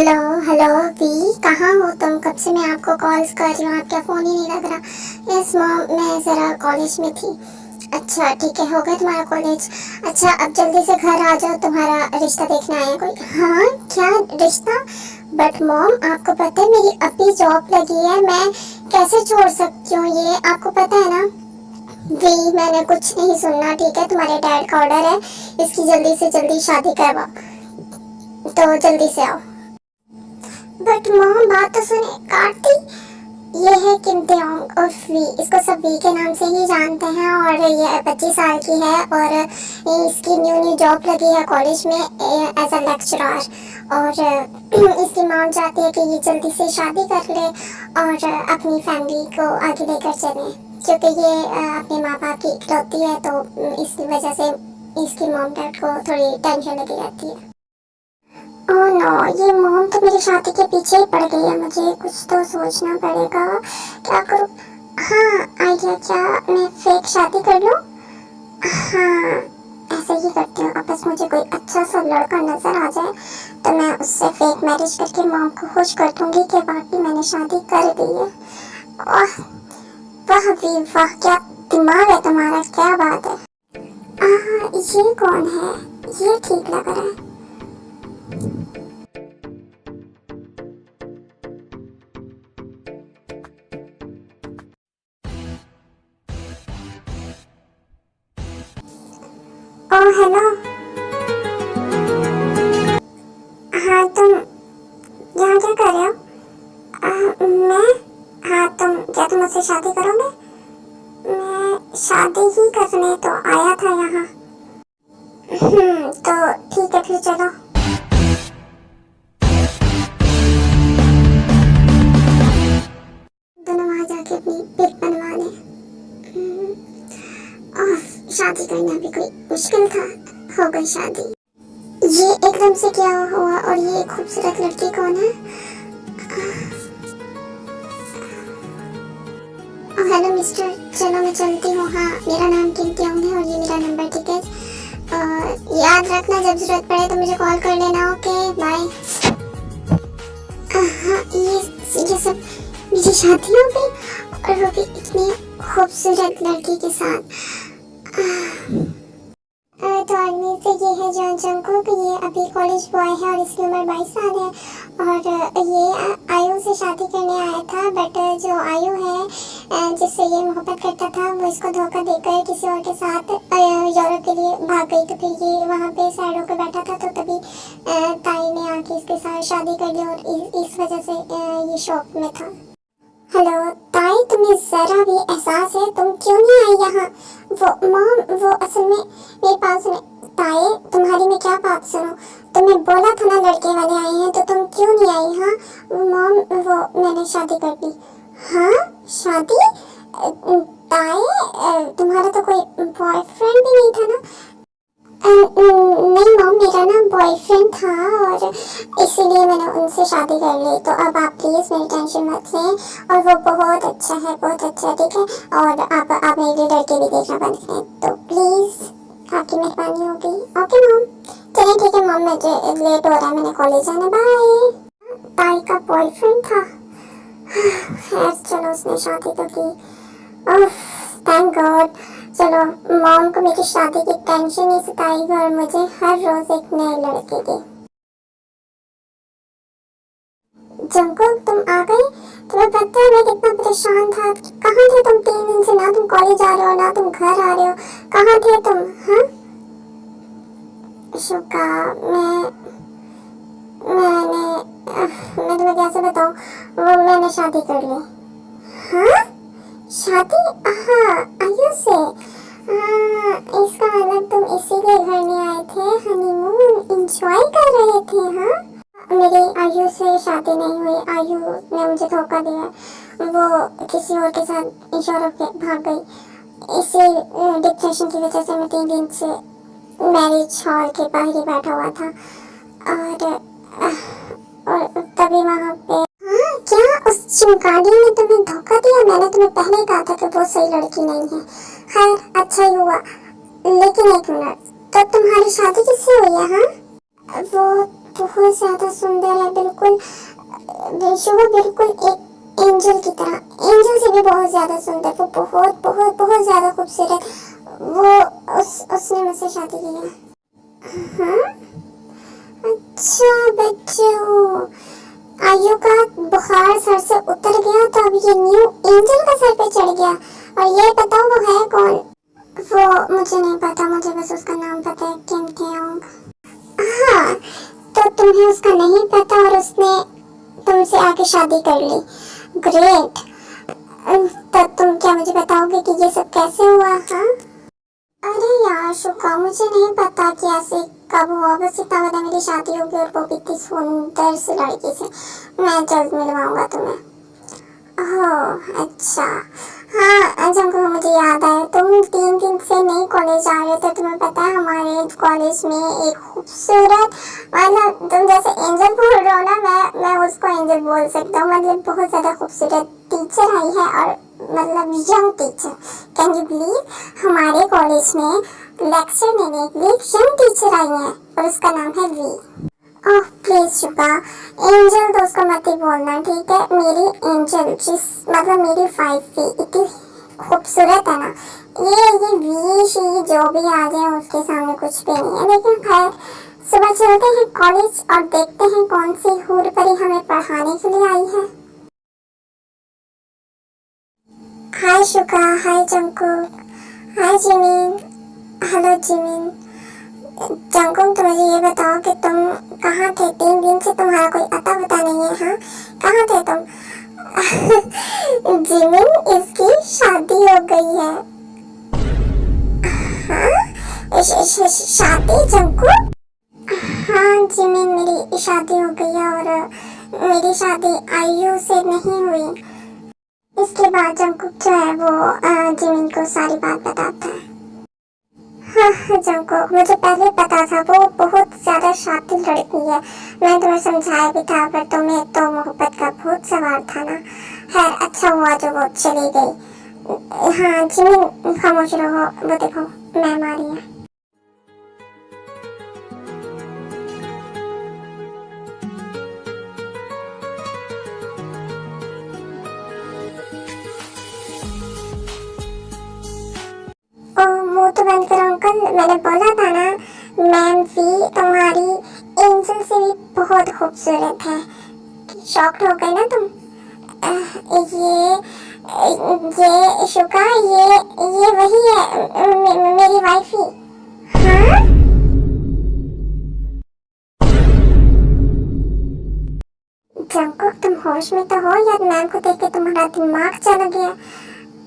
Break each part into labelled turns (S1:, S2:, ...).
S1: Hello hello we, कहाँ हो तुम? कब से मैं आपको कॉल्स कर रही हूँ, आपका फ़ोन ही नहीं लग रहा। यस मॉम, मैं ज़रा कॉलेज में थी। अच्छा ठीक है, हो गया तुम्हारा कॉलेज? अच्छा अब जल्दी से घर आ जाओ, तुम्हारा रिश्ता देखने आया कोई। हाँ क्या रिश्ता? बट मॉम आपको पता है मेरी अभी जॉब लगी है, मैं कैसे छोड़ सकती हूँ ये? आपको पता है ना वी, मैंने कुछ नहीं सुनना, ठीक है? तुम्हारे डैड का ऑर्डर है, इसकी जल्दी से जल्दी शादी करवाओ, तो जल्दी से आओ। बट मॉम बात तो सुने, कार्ति ये है किम तेओंग और वी, इसको सब वी के नाम से ही जानते हैं, और ये 25 साल की है और इसकी न्यू जॉब लगी है कॉलेज में एज अ लेक्चरर। और इसकी माँ चाहती है कि ये जल्दी से शादी कर ले और अपनी फैमिली को आगे लेकर चले, क्योंकि ये अपने माँ बाप की इकलौती है, तो इसकी वजह से इसकी मॉम डैड को थोड़ी टेंशन लगी रहती है। ओह नो, ये मॉम तो मेरी शादी के पीछे ही पड़ गई है, मुझे कुछ तो सोचना पड़ेगा। क्या करूँ? हाँ आइडिया, क्या मैं फेक शादी कर लूँ? हाँ ऐसे ही करती हूँ, अब बस मुझे कोई अच्छा सा लड़का नजर आ जाए तो मैं उससे फेक मैरिज करके मॉम को खुश कर दूंगी कि वाकई मैंने शादी कर दी है। वाह वाह भी वाह, क्या दिमाग है तुम्हारा, क्या बात है। ये कौन है? ये ठीक लग रहा है। ओह हेलो, हाँ तुम यहाँ क्या कर रहे हो? मैं, हाँ तुम मुझसे शादी करोगे? मैं शादी ही करने तो आया था यहाँ। तो ठीक है फिर चलो। दोनों वहाँ जाके अपनी पिक बनवा लें। हम्म, ओह, शादी करना भी कोई मुश्किल था, हो गई शादी। ये एकदम से क्या हुआ? और ये खूबसूरत लड़की कौन है? हेलो मिस्टर, चलो मैं चलती हूँ। हाँ मेरा नाम किम तेओंग है और ये मेरा नंबर, ठीक है? याद रखना, जब जरूरत पड़े तो मुझे कॉल कर लेना। Okay bye. हाँ ये सब मेरी शादी हो गई और वो भी इतनी खूबसूरत लड़की के साथ। तो आदमी से ये है जॉन जंगकुक, ये अभी कॉलेज बॉय है और इसकी उम्र 22 साल है, और ये आयु से शादी करने आया था। बट जो आयु है जिससे ये मोहब्बत करता था, वो इसको धोखा देकर किसी और के साथ यूरोप के लिए भाग गई। तो फिर ये वहाँ पे सैड होकर बैठा था, तो तभी ताई ने आके इसके साथ शादी कर ली और इस वजह से ये शॉक में था। हेलो ताई, तुम्हें जरा भी एहसास है? तुम क्यों नहीं आई यहाँ? वो मॉम, वो असल में मेरे पास में। ताई तुम्हारी मैं क्या बात सुनूं? तुम्हें बोला था ना लड़के वाले आए हैं, तो तुम क्यों नहीं आई? हाँ मॉम, वो मैंने शादी कर ली। हाँ शादी? ताई तुम्हारा तो कोई बॉयफ्रेंड भी नहीं था ना? नहीं मॉम, मेरा ना बॉयफ्रेंड था और इसीलिए मैंने उनसे शादी कर ली। तो अब आप प्लीज़ मेरी टेंशन मत लें, और वो बहुत अच्छा है, बहुत अच्छा, ठीक है? और आप मेरे लिए लड़के भी देखना बंद करें, तो प्लीज़ आपकी मेहरबानी होगी। ओके मॉम, चलिए ठीक है मॉम, मुझे लेट हो रहा है, मैंने कॉलेज जाना, बाय। ताई का बॉयफ्रेंड था? खैर चलो, उसने शादी तो की, थैंक गॉड। चलो मॉम को मेरी शादी की टेंशन नहीं सताएगी और मुझे हर रोज एक नए लड़के की। जंगकुक तुम आ गई? तुम्हें पता है मैं कितना परेशान था? कहाँ थे तुम 3 दिन से? ना तुम कॉलेज आ रहे हो ना तुम घर आ रहे हो, कहाँ थे तुम? हाँ शुका, मैं तुम्हें कैसे बताऊँ, वो मैंने शादी कर ली। हाँ शादी? हाँ आयु से? हाँ इसका मतलब तुम इसीलिए घर में आए थे, हनीमून एंजॉय कर रहे थे? हाँ मेरी आयु से शादी नहीं हुई, आयु ने मुझे धोखा दिया, वो किसी और के साथ यूरोप भाग गई। इसी डिप्रेशन की वजह से मैं 3 दिन से मैरिज हॉल के बाहर ही बैठा हुआ था, और तभी वहाँ पे। हाँ क्या उस चिंगारी ने तुम्हें धोखा दिया? मैंने तुम्हें पहले ही कहा था कि वो सही लड़की नहीं है। खैर अच्छा ही हुआ, लेकिन एक मिनट, तो तुम्हारी शादी किससे हुई है? हाँ वो बहुत ज्यादा सुंदर है, बिल्कुल शुभा बिल्कुल एक एंजल की तरह, एंजल से भी बहुत ज्यादा सुंदर, वो बहुत बहुत बहुत ज्यादा खूबसूरत। वो उसने मुझसे शादी की है। हाँ? अच्छा बच्चों, आयु का बुखार सर से उतर गया तो अब ये न्यू एंजल का सर पे चढ़ गया। और ये बताओ वो है कौन? वो मुझे नहीं पता, मुझे बस उसका नाम पता है, किम टेयोंग। हाँ, तो तुम्हें उसका नहीं पता और उसने तुमसे आके शादी कर ली। ग्रेट। तो तुम क्या मुझे बताओगे कि ये सब कैसे हुआ? हाँ, अरे यार शुका, मुझे नहीं पता कि ऐसे कब हुआ, बस इतना पता मेरी शादी होगी और वो भी इतनी सुंदर सी लड़की से। मैं जल्द मिलवाऊंगा तुम्हें। ओह अच्छा। हाँ जंको, मुझे याद आया, तुम 3 दिन से नहीं कॉलेज आ रहे थे। तुम्हें पता है हमारे कॉलेज में एक खूबसूरत, मतलब तुम जैसे एंजल बोल रहे हो ना, मैं उसको एंजल बोल सकता हूँ। मतलब बहुत ज्यादा खूबसूरत टीचर आई है, और मतलब young teacher. Can you believe, हमारे कॉलेज में लेक्चर लेने के लिए यंग टीचर आई है और उसका नाम है V. Oh please Shubha, Angel तो उसको मत ही बोलना, ठीक है? मेरी एंजल, जिस मतलब मेरी 5 इतनी खूबसूरत है ना, ये वी शी जो भी आ जाए उसके सामने कुछ भी नहीं है। लेकिन खैर, सुबह चलते हैं कॉलेज और देखते हैं कौन सी हूर परी हमें पढ़ाने के लिए आई है। हाय शुका, हाय जंकुक, हाय जिमिन। Hello Jimin. जंकुक, तो मुझे ये बताओ कि तुम कहाँ थे? 3 दिन से तुम्हारा कोई अता पता नहीं है। हाँ, कहाँ थे तुम? जिमिन, इसकी शादी हो गई है। हाँ, शादी जंकुक? हाँ जिमिन, मेरी शादी हो गई है, और मेरी शादी आयु से नहीं हुई। इसके बाद जंकुक जो है वो जिमिन को सारी बात बताता है। हाँ जंकुक, मुझे पहले पता था, वो बहुत ज्यादा शातिर लड़की है। मैं तुम्हें समझाया भी था, पर तुम्हें तो मोहब्बत का भूत सवार था ना। खैर, अच्छा हुआ जो वो चली गई। हाँ जिमिन, खामोश रहो, वो देखो मैम आ रही है। मुंह तो बंद करो अंकल, मैंने बोला था ना, मैम वी तुम्हारी एंजल से भी बहुत खूबसूरत है। शॉक्ड हो गए ना तुम? ये शुका, ये वही है, मेरी वाइफी। हाँ? जंकुक, तुम होश में तो हो या मैम को देख के तुम्हारा दिमाग चला गया?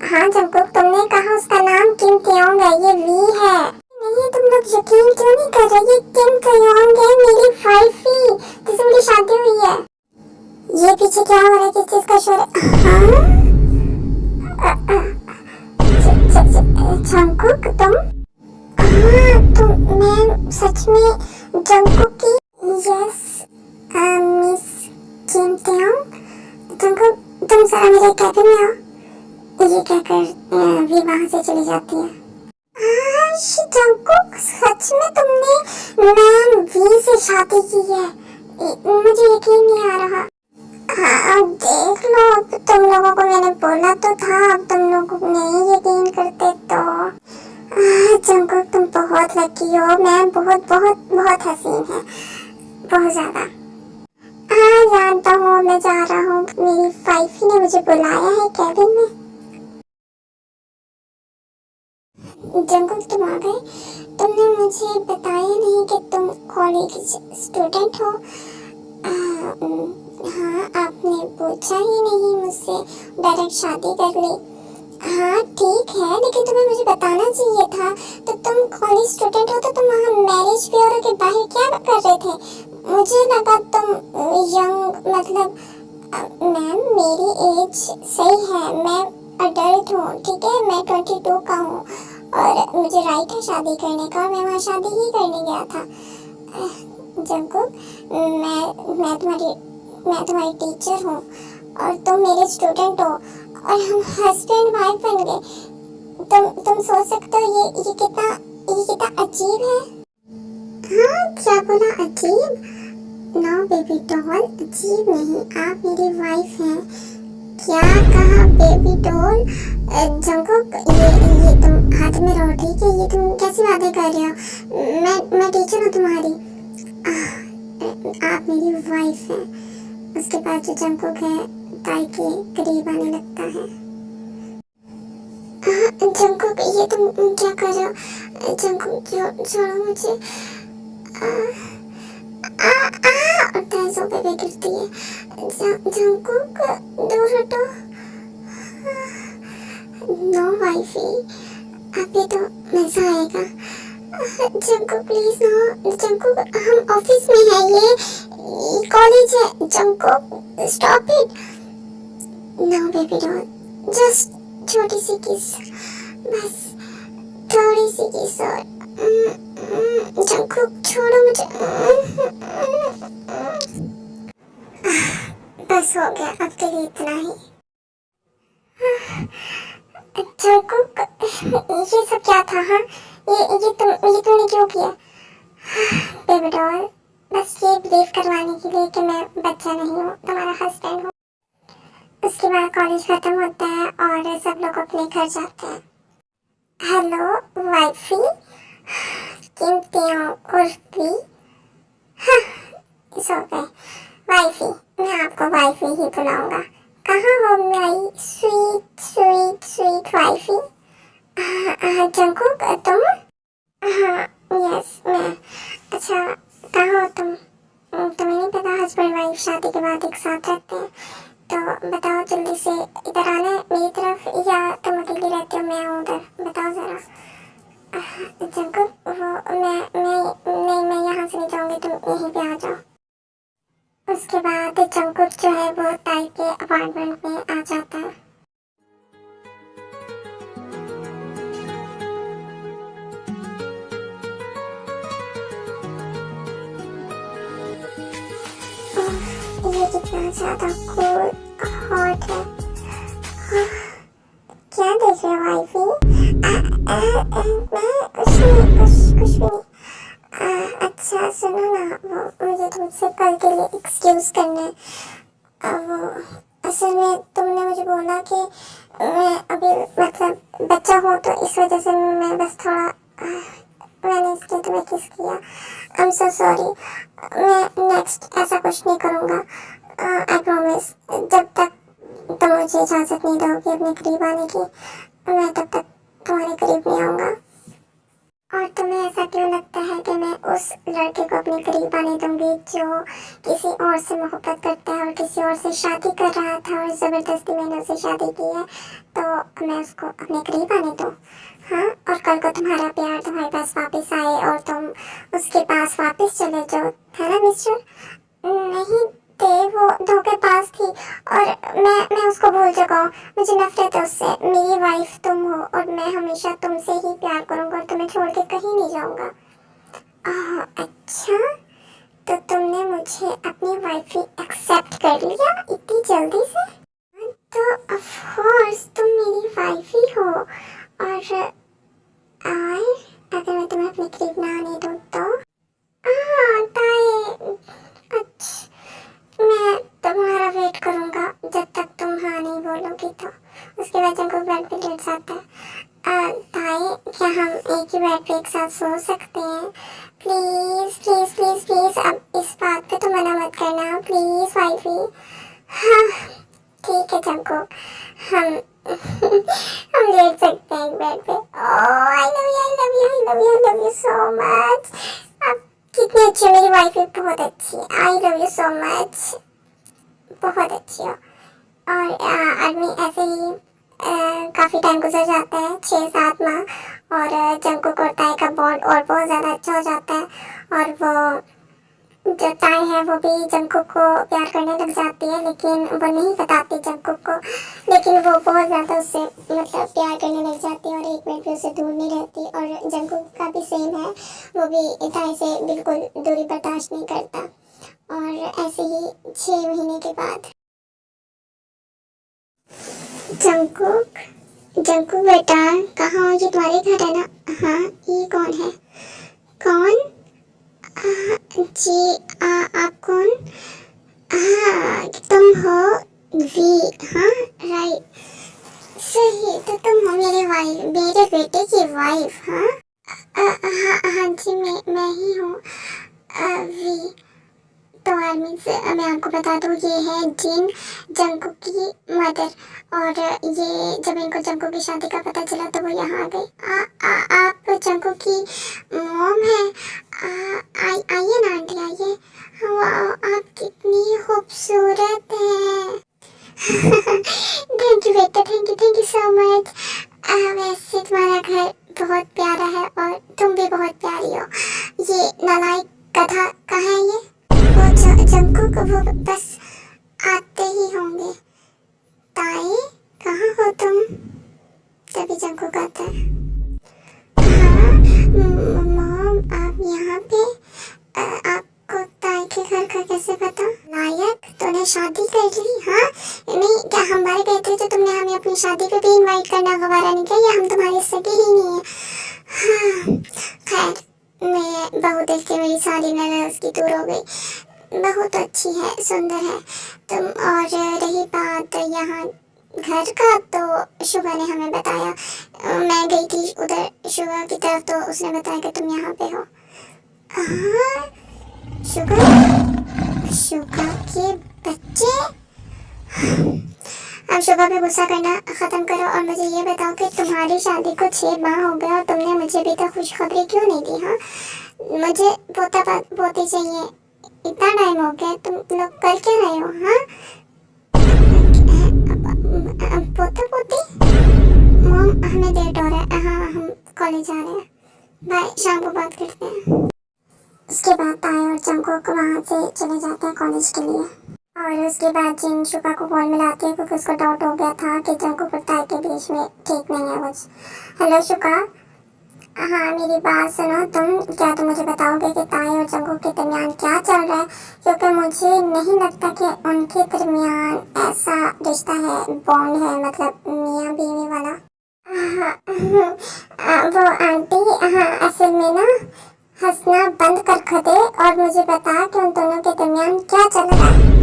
S1: हाँ जंकुक, तुमने कहा उसका नाम किम टेयोंग है, ये वी है। नहीं, तुम लोग यकीन क्यों नहीं कर रहे? ये किम टेयोंग है, मेरी वाइफी, जिससे मेरी शादी हुई है। ये पीछे क्या हो रहा है? किस चीज का शोर है? हाँ? जंकुक तुम? हाँ तुम, मैं सच में जंकुक की। यस मिस किम टेयोंग। जंकुक, तुम जरा मेरे कैबिन में आओ। ये कहकर वी वहां से चली जाती है। जंकुक, सच में तुमने मैम वी से शादी की है? मुझे यकीन नहीं आ रहा। हाँ देख लो, तुम लोगों को मैंने बोला तो था, अब तुम लोग नहीं यकीन करते तो। जंकुक, तुम बहुत लकी हो, मैम बहुत बहुत बहुत हसीन है, बहुत ज्यादा। हाँ जानता हूँ, मैं जा रहा हूँ, मेरी वाइफी ने मुझे बुलाया है कैबिन में। जंकुक, तुम आ गए? तुमने मुझे बताया नहीं कि तुम कॉलेज स्टूडेंट हो। हाँ, आपने पूछा ही नहीं मुझसे, डायरेक्ट शादी कर ली। हाँ ठीक है, लेकिन तुम्हें मुझे बताना चाहिए था। तो तुम कॉलेज स्टूडेंट हो तो तुम वहाँ मैरिज ब्यूरो के बाहर क्या कर रहे थे? मुझे लगा तुम यंग, मतलब मैम मेरी एज सही है, मैं अडल्ट हूँ, ठीक है? मैं 22 का हूँ और मुझे राइट है शादी करने का, और मैं वहाँ शादी ही करने गया था। जंकुक, मैं तुम्हारी टीचर हूँ और तुम मेरे स्टूडेंट हो, और हम हस्बैंड वाइफ बन गए। तुम सोच सकते हो ये कितना अजीब है। हाँ क्या बोला, अजीब? नो बेबी डॉल, अजीब नहीं, आप मेरी वाइफ हैं। क्या कहा बेबी डॉल? जंकुक, ये तुम हाथ में रहो, ठीक है? ये तुम कैसी बातें कर रहे हो? मैं टीचर हूँ तुम्हारी। आप मेरी वाइफ हैं। उसके बाद जो जंकुक है ताई के करीब आने लगता है। जंकुक, ये तुम क्या कर रहे हो? जंकुक, छोड़ो मुझे। और ताई सोफे पे गिरती है। जंकुक, दूर हटो। नो वाइफी, अभी तो मजा आएगा। Jungkook please no. जंकुक, हम ऑफिस में हैं, ये कॉलेज है। Jungkook stop it. No baby doll, just छोटी सी किस, बस थोड़ी सी किस। और जंकुक छोड़ो मुझे। बस हो गया, अब के लिए इतना ही। जंकुक, ये सब क्या था? हाँ, ये तुमने क्यों किया? बेबी डॉल, बस ये बिलीव करवाने के लिए कि मैं बच्चा नहीं हूँ, तुम्हारा हस्बैंड हूँ। उसके बाद कॉलेज खत्म होता है और सब लोग अपने घर जाते हैं। हेलो वाइफी, कीमतियों उर्फी। सो गए। वाइफी, मैं आपको वाइफी ही बुलाऊंगा। कहाँ हो मेरी sweet sweet sweet wifey? Jungkook, तुम? हाँ, यस मैं। अच्छा, कहाँ हो तुम? तुम्हें नहीं पता हस्बैंड वाइफ शादी के बाद एक साथ रहते हैं? तो बताओ जल्दी से, इधर आना है मेरी तरफ या तुम अकेली रहते हो? मैं हूँ उधर, बताओ जरा। जंकुक, वो मैं यहाँ से नहीं जाऊँगी, तुम यहीं पे आ जाओ। उसके बाद जंकुक जो है वो ताई के अपार्टमेंट में आ जाता है। ये कितना ज्यादा कूल हॉट है। क्या देख रहे हो वाइफी? मैं कुछ भी नहीं। अच्छा सुनो ना, वो मुझे तुमसे कल के लिए एक्सक्यूज करना है। वो असल में तुमने मुझे बोला कि मैं अभी मतलब बच्चा हूँ, तो इस वजह से मैं बस थोड़ा मैंने इसलिए तुम्हें किस किया। I am so sorry. मैं नेक्स्ट ऐसा कुछ नहीं करूँगा, आई प्रॉमिस। जब तक तुम मुझे इजाज़त नहीं दोगे अपने करीब आने की, मैं तब तक तुम्हारे करीब नहीं आऊँगा। और तुम्हें ऐसा क्यों लगता है कि मैं उस लड़के को अपने करीब आने दूंगी जो किसी और से मोहब्बत करता है और किसी और से शादी कर रहा था और ज़बरदस्ती मैंने उससे शादी की है, तो मैं उसको अपने करीब आने दूँ? हाँ, और कल को तुम्हारा प्यार तुम्हारे पास वापस आए और तुम उसके पास वापस चले जाओ, है ना मिस्टर? नहीं थे, वो धोखेबाज थी और मैं उसको भूल चुका हूँ। मुझे नफरत है उससे। मेरी वाइफ तुम हो और मैं हमेशा तुमसे ही प्यार करूँगा और तुम्हें छोड़ के कहीं नहीं जाऊँगा। अच्छा, तो तुमने मुझे अपनी वाइफ एक्सेप्ट कर लिया इतनी जल्दी से? तो ऑफ कोर्स तुम मेरी वाइफ ही हो। और अगर मैं तुम्हें अपने करीब ना आने दूँ तो? ताई, अच्छा मैं तुम्हारा वेट करूँगा जब तक तुम हाँ नहीं बोलोगी तो। उसके बाद जंकुक बेड पे लेट जाता है। ताई, क्या हम एक ही बेड पे एक साथ सो सकते हैं? प्लीज़ प्लीज़ प्लीज़ प्लीज़, अब इस बात पे तो मना मत करना प्लीज़ वाइफी। हाँ ठीक है जंकुक, हम हम लेट सकते हैं एक बेड पे। Oh I love you I love you I love you I love you so much. आप कितनी अच्छी, मेरी वाइफ भी बहुत अच्छी है। I love you so much, बहुत अच्छी हो। और आदमी ऐसे ही काफ़ी टाइम गुजर जाता है, 6-7 माह, और जंकुक और ताई का बॉन्ड और बहुत ज़्यादा अच्छा हो जाता है। और वो जो ताई है वो भी जंकुक को प्यार करने लग जाती है, लेकिन वो नहीं बताती जंकुक को, लेकिन वो बहुत ज़्यादा उससे मतलब प्यार करने लग जाती है और एक मिनट भी उससे दूर नहीं रहती। और जंकुक का भी सेम है, वो भी ताई से बिल्कुल दूरी बर्दाश्त नहीं करता। और ऐसे ही 6 महीने के बाद जंकुक, जंकुक बेटा कहाँ हो? ये तुम्हारे घर है ना? हाँ, ये कौन है? कौन? जी आप कौन? हाँ तुम हो वी? हाँ राइट, सही। तो तुम हो मेरे वाइफ, मेरे बेटे की वाइफ? हाँ हाँ हाँ जी, मैं ही हूँ वी। तो आर्मी से मैं आपको बता दूँ, ये है जिन, जंकुक की मदर। और ये जब इनको जंकुक की शादी का पता चला तो वो यहाँ आ गई। आप जंकुक की मॉम है? आइए ना आंटी, आइए। वाह, आप कितनी खूबसूरत हैं। थैंक यू बेटा, थैंक यू सो मच। वैसे तुम्हारा घर बहुत प्यारा है और तुम भी बहुत प्यारी हो। ये नालायक गधा कहाँ है ये? वो जंकुक, वो बस आते ही होंगे। ताई कहाँ हो तुम? तभी जंकुक आता है। हाँ मॉम, आप यहाँ पे? आपको ताई के घर का कैसे पता? नायक, तूने शादी कर ली? हाँ नहीं, क्या हम बाहर गए थे तो तुमने हमें अपनी शादी पे भी इनवाइट करना गवारा नहीं किया? या हम तुम्हारे सगे ही नहीं है? हाँ खैर, मैं बहू देख के मेरी सारी नजर की दूर हो गई। बहुत अच्छी है, सुंदर है तुम। और रही बात यहाँ घर का, तो शुभा ने हमें बताया। मैं गई थी उधर शुभा की तरफ, तो उसने बताया कि तुम यहाँ पे हो। हाँ शुभा, शुभा के बच्चे। अब शुभा पे गुस्सा करना खत्म करो और मुझे ये बताओ कि तुम्हारी शादी को 6 माह हो गए और तुमने मुझे अभी तक खुशखबरी क्यों नहीं दी? हाँ मुझे पोते चाहिए, इतना टाइम हो गया, तुम लोग कर क्या रहे हो? हाँ पोता पोती? मॉम हमें लेट हो रहा है, हाँ हम कॉलेज जा रहे हैं, बाय, शाम को बात करते हैं। उसके बाद ताई और जंकुक वहाँ से चले जाते हैं कॉलेज के लिए। और उसके बाद जिन शुभा को कॉल मिलाती है क्योंकि उसको डाउट हो गया था कि जंकुक और ताई के बीच में ठीक नहीं है कुछ। हेलो शुभा, हाँ मेरी बात सुनो तुम, क्या तुम मुझे बताओगे कि ताई और जंकुक के दरमियान क्या चल रहा है? क्योंकि मुझे नहीं लगता कि उनके दरमियान ऐसा रिश्ता है, बॉन्ड है, मतलब मियाँ बीवी वाला। वो आंटी, हाँ असल में ना, हंसना बंद कर खदे और मुझे बता कि उन दोनों के दरमियान क्या चल रहा है।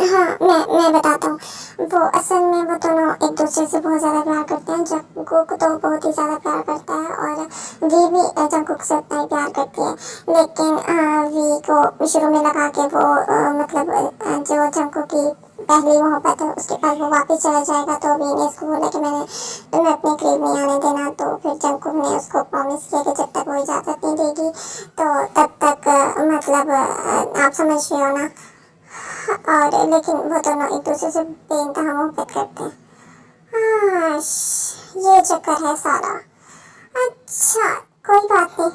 S1: हाँ मैं बताता हूँ। वो असल में वो दोनों एक दूसरे से बहुत ज़्यादा प्यार करते हैं। जंकुक तो बहुत ही ज़्यादा प्यार करता है और वी भी जंकुक से उतना ही प्यार करती है। लेकिन वी को शुरू में लगा कि वो मतलब जो जंकुक की पहली मोहब्बत है उसके पास वो वापस चला जाएगा, तो वी ने उसको बोला कि तुम्हें अपने करीब नहीं आने देना। तो फिर जंकुक ने उसको प्रॉमिस किया कि जब तक वो इजाज़त नहीं देगी तो तब तक मतलब आप समझ रहे हो ना। और लेकिन वो दोनों एक दूसरे से बेइंतहा मोहब्बत करते हैं। हाँ ये चक्कर है सारा। अच्छा कोई बात नहीं,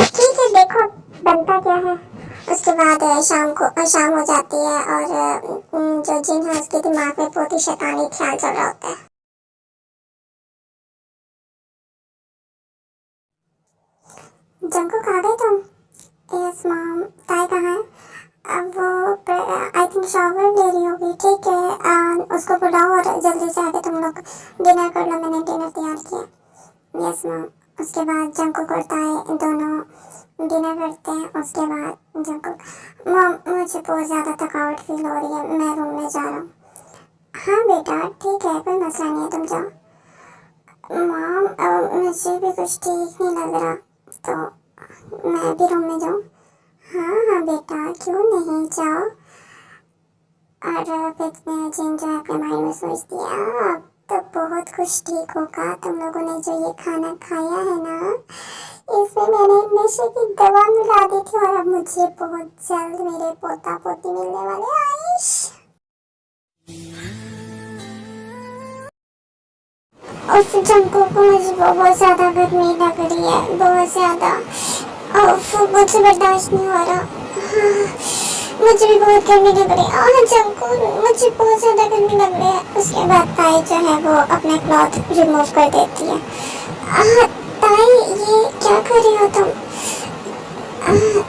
S1: ठीक है, देखो बनता क्या है। उसके बाद शाम हो जाती है और जो जिन है उसके दिमाग में बहुत ही शैतानी ख्याल चल रहा होता है। जंकुक आ गए तुम? Yes mom. ताई कहाँ है? अब वो आई थिंक शावर ले रही होगी। ठीक है उसको बुलाओ और जल्दी से आके तुम लोग डिनर कर लो, मैंने डिनर तैयार किया। Yes ma'am. उसके बाद जंकुक और ताई दोनों डिनर करते हैं। उसके बाद जंकुक, मॉम मुझे बहुत ज़्यादा थकावट फील हो रही है, मैं रूम में जा रहा हूँ। हाँ बेटा ठीक है, कोई मसला नहीं है, तुम जाओ। मॉम मुझे भी कुछ ठीक नहीं लग रहा, तो मैं भी रूम में जाऊँ? हाँ बेटा क्यों नहीं, जाओ। और फिर जिन जो अपने माइंड में सोचती है अब तो बहुत कुछ ठीक होगा, तुम लोगों ने जो ये खाना खाया है ना, इसमें मैंने नशे की दवा मिला दी थी और अब मुझे बहुत जल्द मेरे पोता पोती मिलने वाले। आयुष उस जंकुक को मुझे बहुत ज़्यादा गर्मी लग रही है, बहुत ज़्यादा, मुझे बर्दाश्त नहीं हो रहा। मुझे भी बहुत गर्मी लग रही है। जंकुक मुझे बहुत ज़्यादा गर्मी लग रही है। उसके बाद ताई जो है वो अपना क्लॉथ रिमूव कर देती है। ताई ये क्या कर रही हो तुम?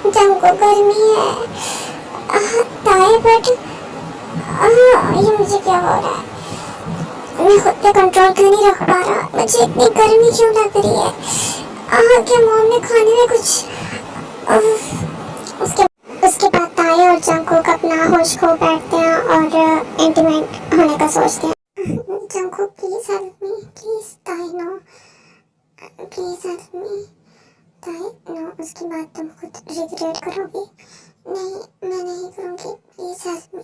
S1: जंकुक गर्मी है। ताई बट ये मुझे क्या हो रहा है? मैं खुद पे कंट्रोल क्यों नहीं रख पा रहा, मुझे इतनी गर्मी क्यों लग रही है। क्या मॉम ने खाने में कुछ उसके उसके बाद ताए और जंगकुक अपना होश खो बैठते हैं और इंटीमेट होने का सोचते हैं। Jungkook please help me, please ताए नो, प्लीज हेल्प मी ताए नो। उसकी बात तुम खुद रिग्रेट करोगी। नहीं, मैं नहीं करूँगी, प्लीज हेल्प मी।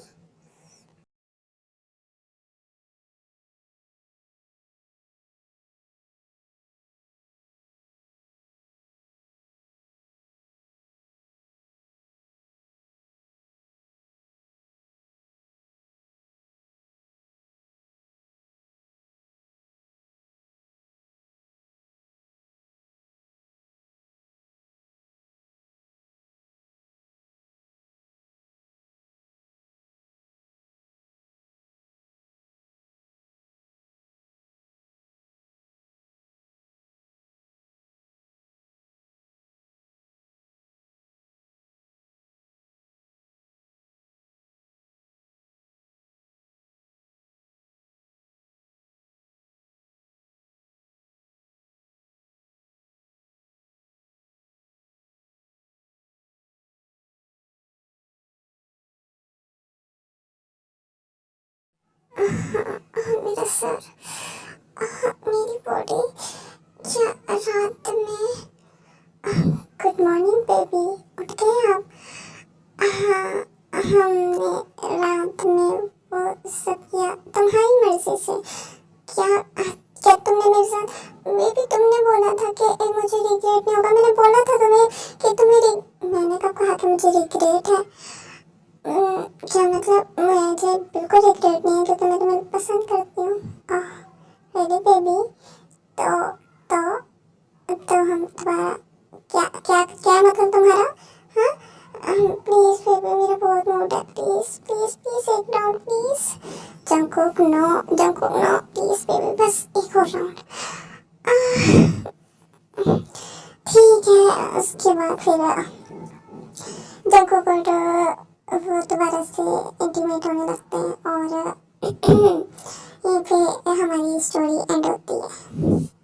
S1: मेरा सर, मेरी बॉडी, क्या रात में। गुड मॉर्निंग बेबी, उठ गए आप? हमने रात में वो सब किया तुम्हारी मर्जी से। क्या क्या तुमने मेरे साथ, बेबी तुमने बोला था कि मुझे रिग्रेट नहीं होगा। मैंने बोला था तुम्हें कि मैंने कब कहा कि मुझे रिग्रेट है? क्या मतलब मुझे बिल्कुल रिग्रेट नहीं है क्योंकि मैं तुम्हें पसंद करती हूँ। रेडी बेबी, तो तो तो हम तुम्हारा क्या क्या क्या मतलब तुम्हारा? हाँ, प्लीज बेबी, मेरा बहुत मूड है, प्लीज प्लीज प्लीज एक round please. Jungkook no, Jungkook no, please baby, बस एक और राउंड। ठीक है। उसके बाद फिर जंगकुक और वो दोबारा से इंटीमेट होने लगते हैं और यहीं पे हमारी स्टोरी एंड होती है।